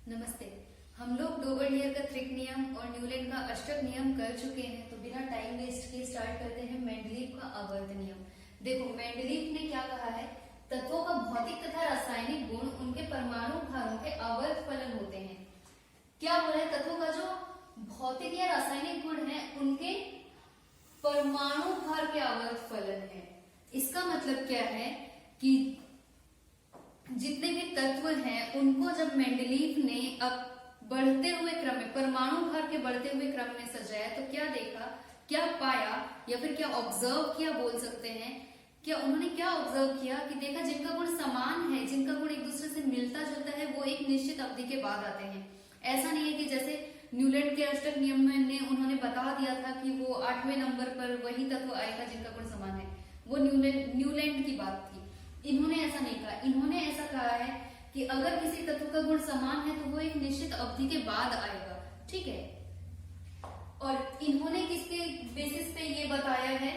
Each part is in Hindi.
नमस्ते। हम लोग डोवरनियर का त्रिक नियम और न्यूलैंड का अष्टक नियम कर चुके हैं, तो बिना टाइम वेस्ट किए स्टार्ट करते हैं मेंडलीव का आवर्त नियम। देखो, मेंडलीव ने क्या कहा है, तत्वों का भौतिक तथा रासायनिक गुण उनके परमाणु भारों के आवर्त फलन होते हैं। क्या बोला है, तत्वों का जो भौतिक या रासायनिक गुण है उनके परमाणु भार के आवर्त फलन है। इसका मतलब क्या है कि जितने भी तत्व हैं उनको जब मेंडलीव ने अब बढ़ते हुए क्रम में, परमाणु भार के बढ़ते हुए क्रम में सजाया, तो क्या देखा, क्या पाया या फिर क्या ऑब्जर्व किया बोल सकते हैं। क्या उन्होंने क्या ऑब्जर्व किया कि देखा जिनका गुण समान है, जिनका गुण एक दूसरे से मिलता जुलता है, वो एक निश्चित अवधि के बाद आते हैं। ऐसा नहीं है कि जैसे न्यूलैंड के अष्टक नियम में उन्होंने बता दिया था कि वो 8वें नंबर पर वही तत्व आएगा जिनका गुण समान है, वो न्यूलैंड की बात थी। इन्होंने ऐसा नहीं कहा, इन्होंने ऐसा कहा है कि अगर किसी तत्व का गुण समान है तो वो एक निश्चित अवधि के बाद आएगा, ठीक है। और इन्होंने किसके बेसिस पे ये बताया है,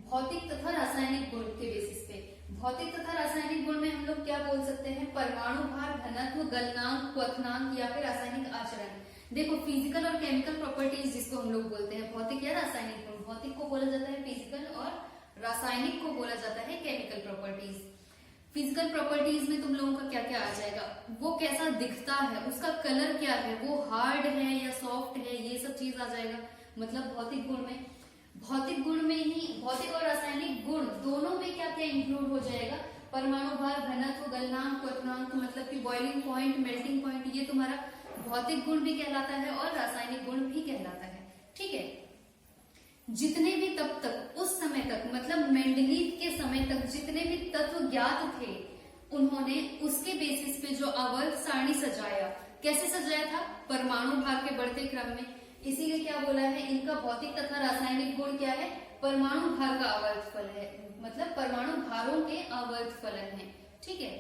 भौतिक तथा रासायनिक गुण के बेसिस पे। भौतिक तथा रासायनिक गुण में हम लोग क्या बोल सकते हैं, परमाणु भार, घनत्व, गलनांक, क्वथनांक या फिर रासायनिक आचरण। देखो, फिजिकल और केमिकल प्रॉपर्टीज जिसको हम लोग बोलते हैं, भौतिक या रासायनिक गुण, भौतिक को बोला जाता है फिजिकल और रासायनिक को बोला जाता है केमिकल प्रॉपर्टीज। फिजिकल प्रॉपर्टीज में तुम लोगों का क्या क्या आ जाएगा, वो कैसा दिखता है, उसका कलर क्या है, वो हार्ड है या सॉफ्ट है, ये सब चीज आ जाएगा। मतलब भौतिक गुण में, भौतिक गुण में ही भौतिक और रासायनिक गुण दोनों में क्या क्या इंक्लूड हो जाएगा, परमाणु भार, घनत्व, गलनांक, क्वथनांक, मतलब कि बॉइलिंग पॉइंट, मेल्टिंग पॉइंट, ये तुम्हारा भौतिक गुण भी कहलाता है और रासायनिक गुण भी कहलाता है, ठीक है। जितने भी तब तक, उस समय तक, मतलब मेंडलीव के समय तक जितने भी तत्व ज्ञात थे, उन्होंने उसके बेसिस पे जो आवर्त सारणी सजाया, कैसे सजाया था, परमाणु भार के बढ़ते क्रम में। इसीलिए क्या बोला है, इनका भौतिक तथा रासायनिक गुण क्या है, परमाणु भार का आवर्त फल है, मतलब परमाणु भारों के आवर्त फलन है, ठीक है।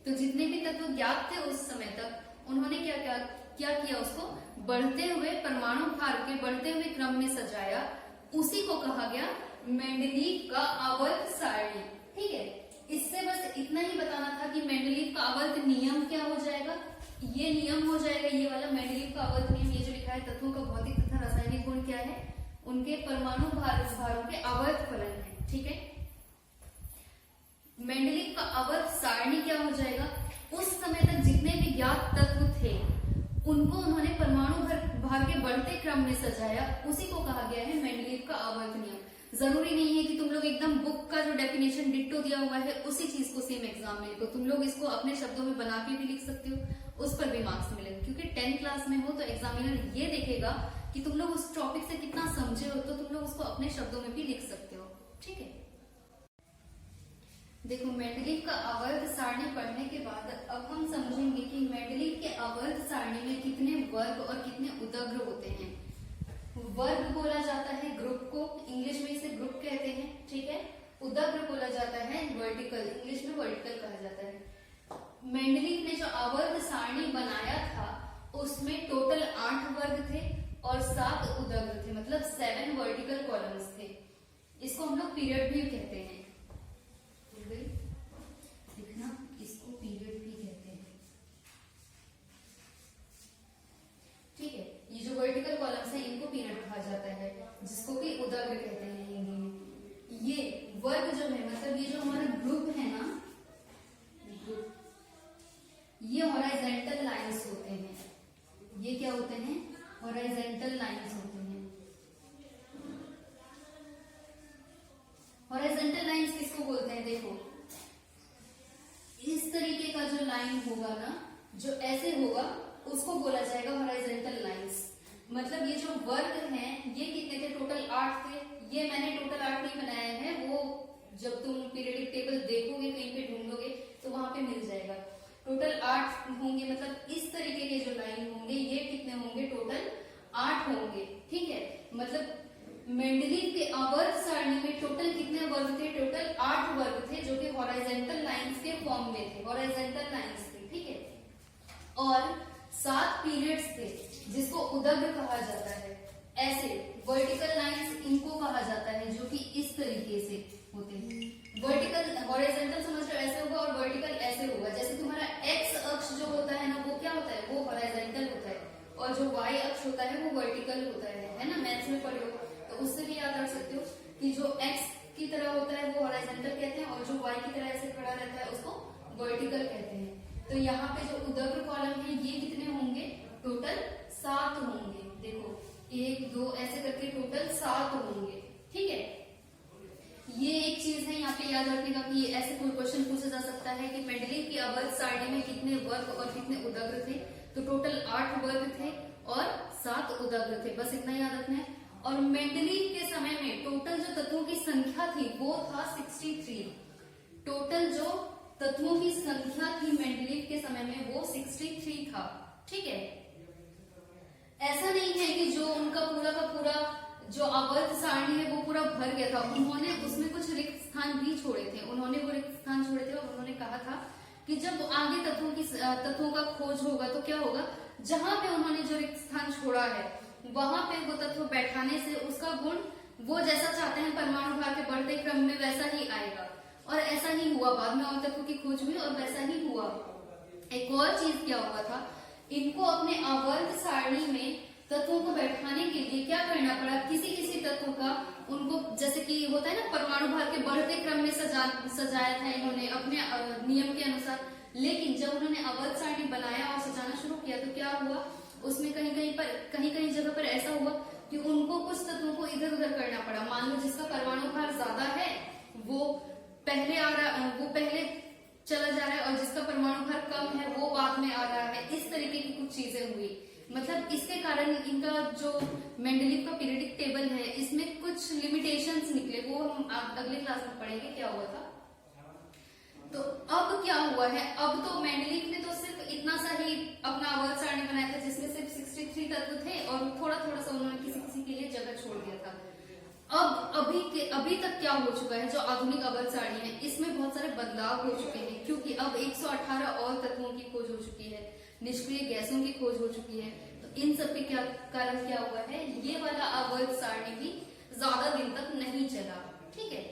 तो जितने भी तत्व ज्ञात थे उस समय तक, उन्होंने क्या किया, उसको बढ़ते हुए परमाणु भार के बढ़ते हुए क्रम में सजाया। उसी को कहा गया मेंडलीव का आवर्त सारणी, ठीक है। इससे बस इतना ही बताना था कि मेंडलीव का आवर्त नियम क्या हो जाएगा, ये नियम हो जाएगा, ये वाला मेंडलीव का आवर्त नियम, ये जो लिखा है, तत्वों का भौतिक तथा रासायनिक गुण क्या है, उनके परमाणु भारों के आवर्त फलन है, ठीक है। मेंडलीव का आवर्त सारणी क्या हो जाएगा, उस समय तक जितने भी ज्ञात तत्व थे उनको उन्होंने परमाणु भार के बढ़ते क्रम में सजाया, उसी को कहा गया है मेंडलीव का आवर्त नियम। जरूरी नहीं है कि तुम लोग एकदम बुक का जो डेफिनेशन डिट्टो दिया हुआ है उसी चीज को सेम एग्जाम में लिखो, तुम लोग इसको अपने शब्दों में बना के भी लिख सकते हो, उस पर भी मार्क्स मिलेंगे। क्योंकि 10th क्लास में हो तो एग्जामिनर ये देखेगा कि तुम लोग उस टॉपिक से कितना समझे हो, तो तुम लोग उसको अपने शब्दों में भी लिख सकते हो, ठीक है। देखो, मेंडलीव का आवर्त सारणी पढ़ने के बाद अब हम समझेंगे कि मेंडलीव के आवर्त सारणी में कितने वर्ग और कितने उदग्र होते हैं। वर्ग बोला जाता है ग्रुप को, इंग्लिश में इसे ग्रुप कहते हैं, ठीक है। उदग्र बोला जाता है वर्टिकल, इंग्लिश में वर्टिकल कहा जाता है। मेंडलीव ने जो आवर्त सारणी बनाया था उसमें टोटल 8 वर्ग थे और 7 उदग्र थे, मतलब 7 वर्टिकल कॉलम्स थे। इसको हम लोग पीरियड भी कहते हैं, लिखना, इसको पीरियड भी कहते हैं, ठीक है। ये जो वर्टिकल कॉलम्स हैं इनको पीरियड कहा जाता है, जिसको कि उदग्र कहते हैं। ये वर्ग जो है, मतलब ये जो हमारा ग्रुप है ना, ग्रुप, ये हॉराइजेंटल लाइंस होते हैं। ये क्या होते हैं, हॉराइजेंटल लाइंस होते हैं। हॉराइजेंटल लाइंस किसको बोलते हैं, देखो इस तरीके का जो लाइन होगा ना, जो ऐसे होगा, उसको बोला जाएगा हॉराइजेंटल लाइंस। मतलब ये जो वर्ग हैं, ये कितने थे, टोटल 8 थे। ये मैंने टोटल 8 नहीं बनाया है, वो जब तुम पीरियडिक टेबल देखोगे, कहीं पे ढूंढोगे तो वहां पे मिल जाएगा। टोटल 8 होंगे, मतलब इस तरीके के जो लाइन होंगे, ये कितने होंगे, टोटल 8 होंगे, ठीक है। मतलब मेंडलीव के आवर्त सारणी में टोटल कितने वर्ग थे, टोटल 8 वर्ग थे, जो कि हॉराइजेंटल लाइंस के फॉर्म में थे, हॉराइजेंटल लाइंस थे, ठीक है। और 7 पीरियड्स थे, जिसको उदग्र कहा जाता है। ऐसे वर्टिकल लाइंस इनको कहा जाता है, जो कि इस तरीके से होते हैं। वर्टिकल, हॉरिजॉन्टल समझ लो ऐसे होगा और वर्टिकल ऐसे होगा। जैसे तुम्हारा एक्स अक्ष जो होता है ना, वो क्या होता है, वो हॉरिजॉन्टल होता है और जो y अक्ष होता है वो वर्टिकल होता है ना, मैथ्स में पढ़े हो तो उससे भी याद रख सकते हो कि जो x की तरह होता है वो हॉरिजॉन्टल कहते हैं और जो y की तरह ऐसे खड़ा रहता है उसको वर्टिकल कहते हैं। तो यहाँ पे जो उदग्र कॉलम है ये कितने होंगे, टोटल 7 होंगे। देखो 1 2 ऐसे करके टोटल 7 होंगे, ठीक है। ये एक चीज है यहाँ पे याद रखने का कि ऐसे कोई क्वेश्चन पूछा जा सकता है कि मेंडलीव की आवर्त सारणी में कितने वर्ग और कितने उदग्र थे, तो टोटल 8 वर्ग थे और 7 उदग्र थे, बस इतना याद रखना है। और मेंडलीव के समय में टोटल जो तत्वों की संख्या थी वो था 63। टोटल जो तत्वों की संख्या थी मेंडलीव के समय में वो 63 था, ठीक है। ऐसा नहीं है कि जो उनका पूरा का पूरा जो आवर्त सारणी है वो पूरा भर गया था, उन्होंने उसमें कुछ रिक्त स्थान भी छोड़े थे, उन्होंने वो रिक्त स्थान छोड़े थे और उन्होंने कहा था कि जब आगे तत्वों का खोज होगा तो क्या होगा, जहां पे उन्होंने जो रिक्त स्थान छोड़ा है वहां पे वो तत्व बैठाने से उसका गुण वो जैसा चाहते हैं परमाणु भार के बढ़ते क्रम में वैसा ही आएगा। और ऐसा ही हुआ, बाद में और तत्वों की खोज हुई और वैसा ही हुआ। एक और चीज क्या हुआ था, इनको अपने आवर्त सारणी में तत्वों को बैठाने के लिए क्या करना पड़ा, किसी किसी तत्व का उनको जैसे कि होता है ना परमाणु भार के बढ़ते क्रम में सजाया था इन्होंने अपने नियम के अनुसार। लेकिन जब उन्होंने आवर्त सारणी बनाया और सजाना शुरू किया तो क्या हुआ, उसमें कहीं कहीं जगह पर ऐसा हुआ कि उनको कुछ तत्वों को इधर उधर करना पड़ा। मान लो जिसका परमाणु भार ज्यादा है वो पहले चला जा रहा है और जिसका परमाणु भार कम है वो बाद में आ रहा है। इस तरीके की कुछ चीजें हुई, मतलब इसके कारण इनका जो मेंडलीव का पीरियडिक टेबल है इसमें कुछ लिमिटेशंस निकले, वो हम अगले क्लास में पढ़ेंगे क्या हुआ था। तो अब क्या हुआ है, अब तो मेंडलीव ने तो सिर्फ इतना सा ही अपना आवर्त सारणी बनाया था जिसमें सिर्फ 63 तत्व थे और थोड़ा थोड़ा सा उन्होंने किसी किसी के लिए जगह छोड़ दिया था। अब अभी तक क्या हो चुका है, जो आधुनिक आवर्त सारणी है इसमें बहुत सारे बदलाव हो चुके हैं, क्योंकि अब 118 और तत्वों की खोज हो चुकी है, निष्क्रिय गैसों की खोज हो चुकी है। तो इन सब के कारण क्या हुआ है, ये वाला आवर्त सारणी भी ज्यादा दिन तक नहीं चला, ठीक है।